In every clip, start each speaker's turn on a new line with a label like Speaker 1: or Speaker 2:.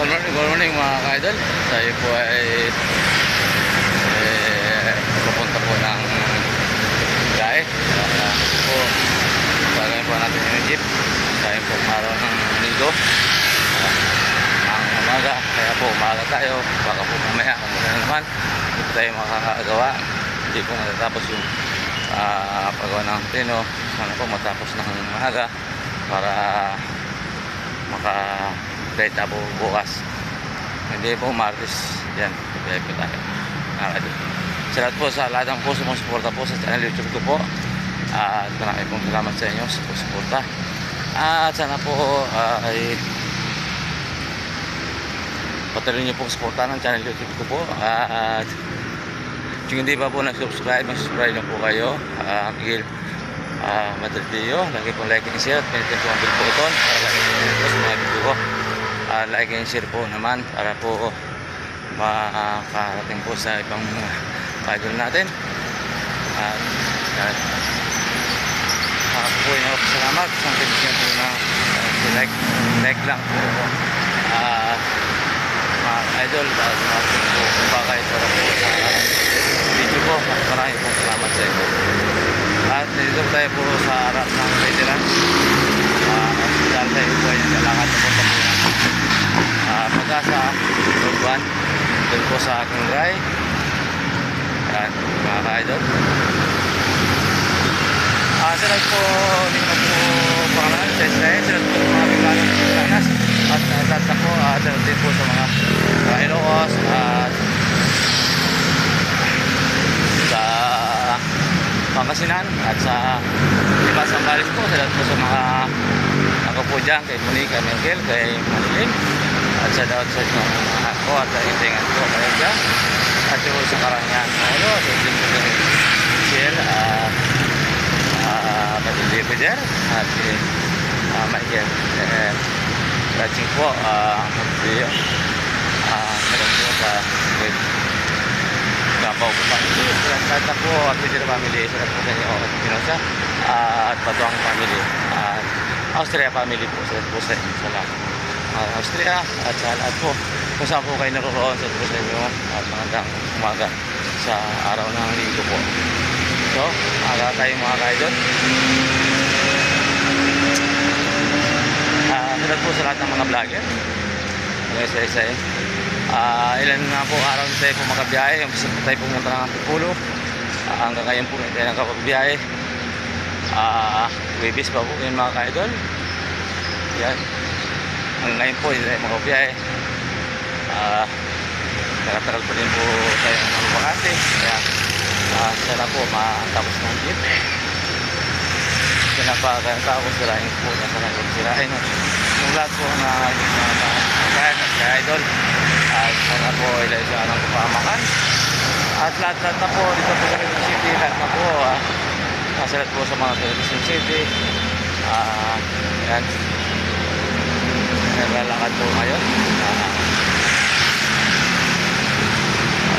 Speaker 1: Good morning mga ka-idol. Tayo po ay pupunta po ng biyahe. Po, tagayin po natin yung jeep. Tayo po araw ng linggo. Ang umaga, kaya po umaga tayo. Baka po mamaya kung muna naman hindi po tayo makakagawa. Hindi po natatapos yung paggawa ng treno. Sana po matapos ng umaga para maka-date po bukas. Hindi po Martes yan, biyahe po tayo. Salamat po sa lahat ng po sumusuporta po sa channel YouTube ko po. At marami pong salamat sa inyo sa suporta. At sana po ay patuloy niyo po suporta ng channel YouTube ko po. At kung hindi pa po nag-subscribe, mag-subscribe na po kayo. Miguel Madrid-Dio. Lagi pong like and share at pinitin po ang bell button para lagi po sa mga video ko. Like and share po naman para po makarating po sa ibang idol natin. At po yun ako salamat sa pinitin po na like lang po mga idol at mga po bagay para po sa video ko. Maraming po salamat sa inyo. At dito tayo po sa harap ng veteran. Hospital tayo po ay naglalakad na punta po ng Pag-asa Road 1 doon po sa aking ride. Yan mga ka-idol. Sunod po hindi na po pangalan sa Israel. Sunod po mga bigalang Pilipinas. At lahat na po sunod din po sa mga Ilocos at sa Pangasinan at sa iba sa Balis po. Salamat po sa mga ako po dyan kay Monica, Miguel, kay Marilyn at sa dapat sa mga ako at sa intingan ko kayo dyan at yung sa Karangan Molo at yung din po dyan Michelle Matindi Peter at Michael Raching po Matindi meron po sa Gabaw po family, salamat po at Peter family, salamat po sa inyo at Pinosa at Batuang family at Austria family po, salamat po sa inyo sa lahat Austria at sa lahat po kung saan po kayo naroon, salamat po sa inyo at magandang umaga sa araw ng linggo po. So, aga tayo mga ka-idol. Salamat po sa lahat ng mga vlogger isa-isa ilan na po araw na tayo po makabiyahe. Umpisa po tayo pumunta ng Antipulo hanggang ngayon po tayo nakapagbiyahe. Webis pa po yung mga ka-idol. Yan hanggang ngayon po hindi tayo makabiyahe. Nakatagal po din po tayo ng bakante. Kaya sana po matapos ng jeep. Sana pa tapos sirahin po na sana sirahin yung lahat po na kaya ka-idol. At sana po ilay sa anong kapamakan at lahat na po dito po sa Quezon City, lahat na po nasalat po sa mga Quezon City. Yan naglalakad po ngayon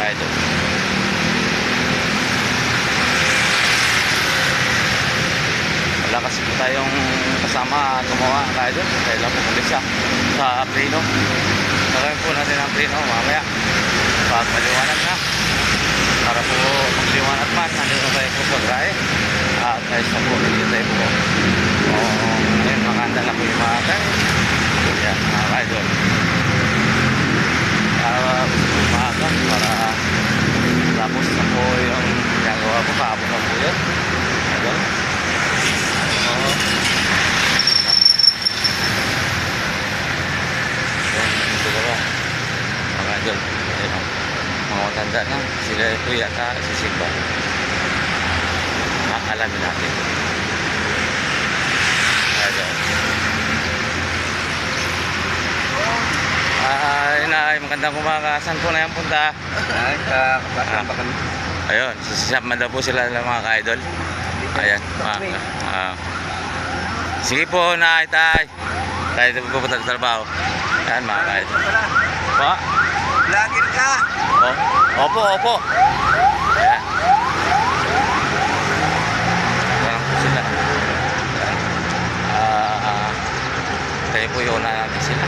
Speaker 1: ito wala kasi po tayong kasama gumawa kayo kaya lang po ulit sa Prino. Gagawin po natin ang Prino mamaya pag maliwanag na para po magliwanag man nandito tayo po sa grahe at ayos na po nandito tayo po ngayon makanda na po yung mga kanin yan mga ka-idol umaga para tapos na po yung ginagawa po kahapon na po yun idol mga idol mga matanda na sila ito yata sisimba alamin natin idol ay magandang umaga. Saan po na yung punta?
Speaker 2: Ay kapatid ba kami?
Speaker 1: Ayun sasama daw po sila ng mga ka-idol. Ayan sige po na itay tayo po pupunta sa trabaho. Ayan mga ka-idol pa
Speaker 2: Vlogger ka?
Speaker 1: Opo ayan ayan po sila. Tayo po yung una natin sila.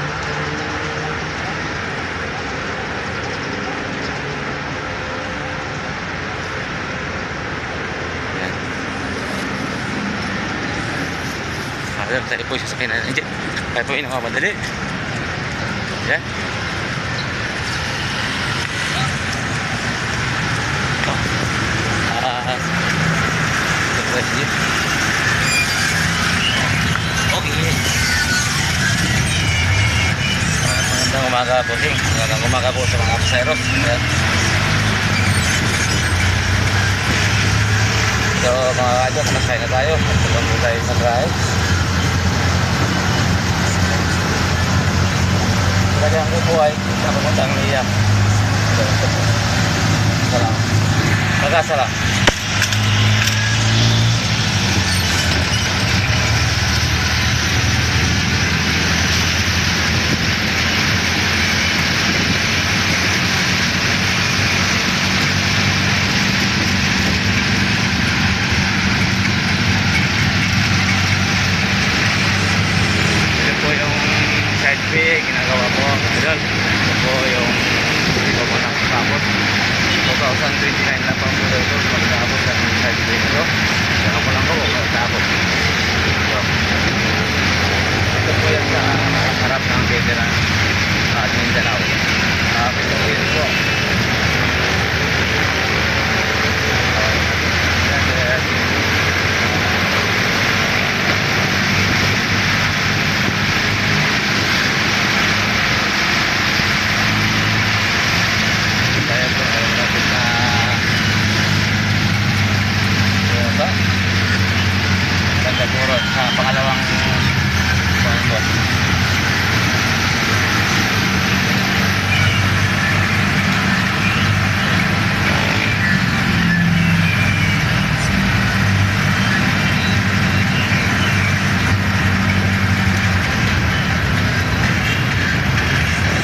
Speaker 1: tayo po sa sakyan ng jeep. Tayo po yung nakamadali. Yan. Surprise jeep. Okay. Magandang umaga po, Sing. Magandang umaga po sa mga pasaheros. Yan. So mga kadyo, nakasakay na tayo. Magpapag po tayo sa drive. Talagang ko po ay napapuntang niya. Salam. Magkasalam. Ginagawa po idol. Ito po yung hindi ko po nakasapot 2029 na pa po ito magkakapot sa side play ito. Saka po lang po magkakapot ito po yan sa harap ng veteran at Mindanao. Ito po yun po. Sa pangalawang po.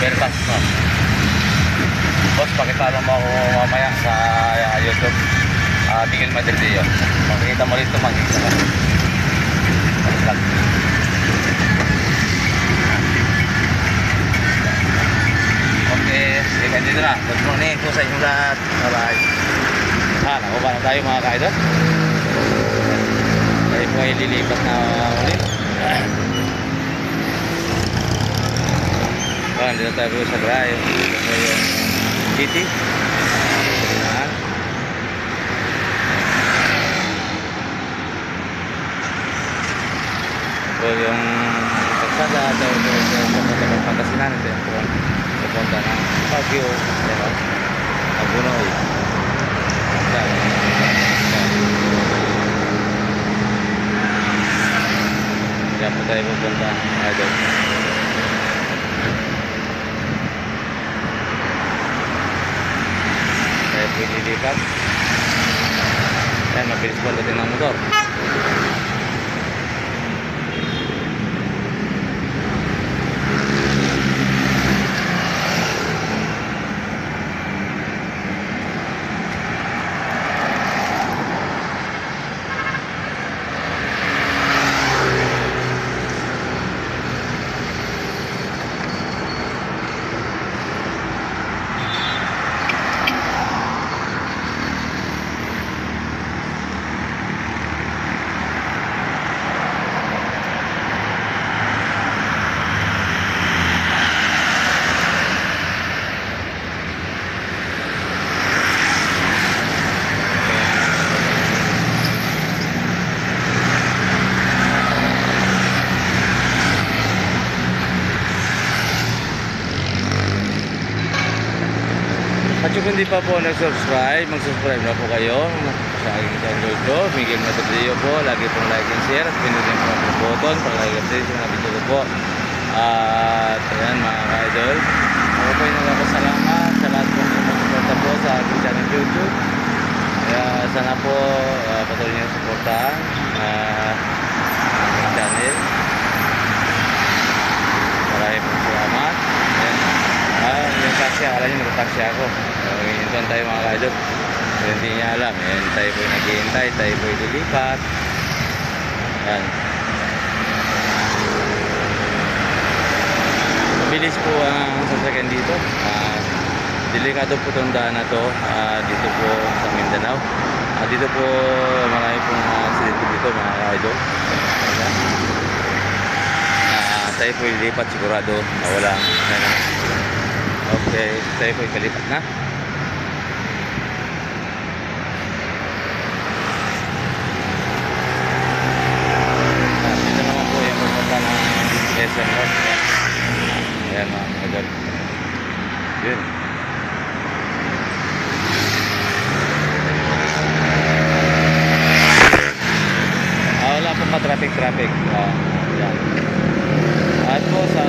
Speaker 1: Bertas po. Boss, pakitalo mo ako mamaya sa YouTube. Bigyan Madrid yun. Makikita mo rito, makikita mo. Okay, sige dito na. Good morning po sa inyong lahat. Bye-bye. Nakuha na tayo mga kaidol. Tayo po ay lilipat na ulit. Dito tayo po sa drive. Dito po yung GT. Ito yung kalsada. Ito yung Pangasinan. Ito yung pupunta ng Baguio. Abunoy. Diyan po tayo pupunta. Idol. Tayo po ililipat. Ayan, mabilis po dating ng motor. At yung hindi pa po nag-subscribe, mag-subscribe na po kayo sa aking channel ko, Miguel Matadillo po. Lagi pong like and share at pinutin po ang button para like update sa mga video ko po. At ayan mga ka-idol, ako po yung nagpapasalamat sa lahat po ng suporta po sa aking channel YouTube. Kaya sana po patuloy niyo suportahan aking channel. Maraming pong salamat. Yung taxi, alam nyo nag-taxi ako. Hintuan tayo mga ka-idol. So hindi niya alam. Ayan, tayo po yung naghihintay, tayo po yung lilipat. Ayan. Mabilis po ang sasakyan dito. Delikado po itong daan na to. Dito po sa Mindanao. Dito po marami pong accident dito mga ka-idol. tayo po ilipat sigurado. Wala. Ayan. Okay, tayo po ikalipat na. Dito naman po yung pupunta ng SM North. Ayan mga idol. Yun. Wala po pa traffic. Yan. At po sa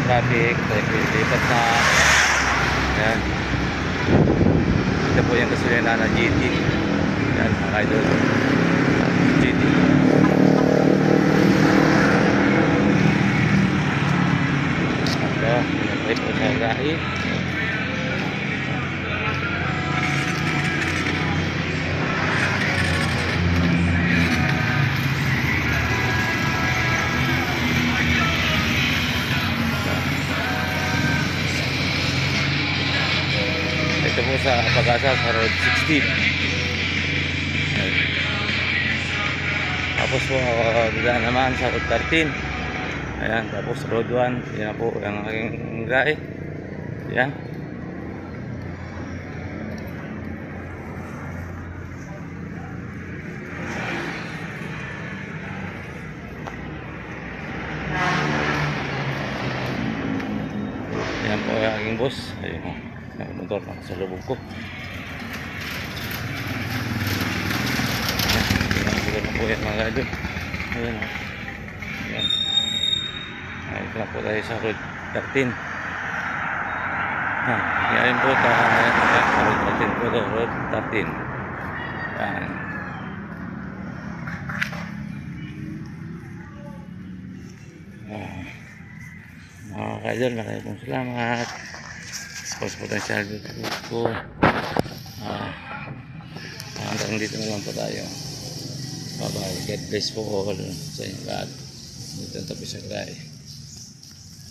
Speaker 1: traffic, tayo po ilipat na. Ayan. Ito po yung gasolina na GT. Yan mga idol. GT. Ito, pinatay po sa gahi. Ito po sa Pag-asa sa Road 16. Ayan. Tapos po daan naman sa Road 13. Ayan, tapos Road 1. Yan po ang aking gahe. Ayan. Ayan po ang aking boss. Ayun o. Yung motor na sa lubog ko. Ayan na po yan mga idol. Ayan o. Ayan. Ito na po tayo sa Road 13. Ngayon po sa Road 13 po to. Road 13. Ayan. Mga kaidol, maraming pong salamat. Post potential YouTube ko. Hanggang dito na lang po tayo. Bye bye. God bless po all sa inyo lahat. Dito ang tapos sa tayo.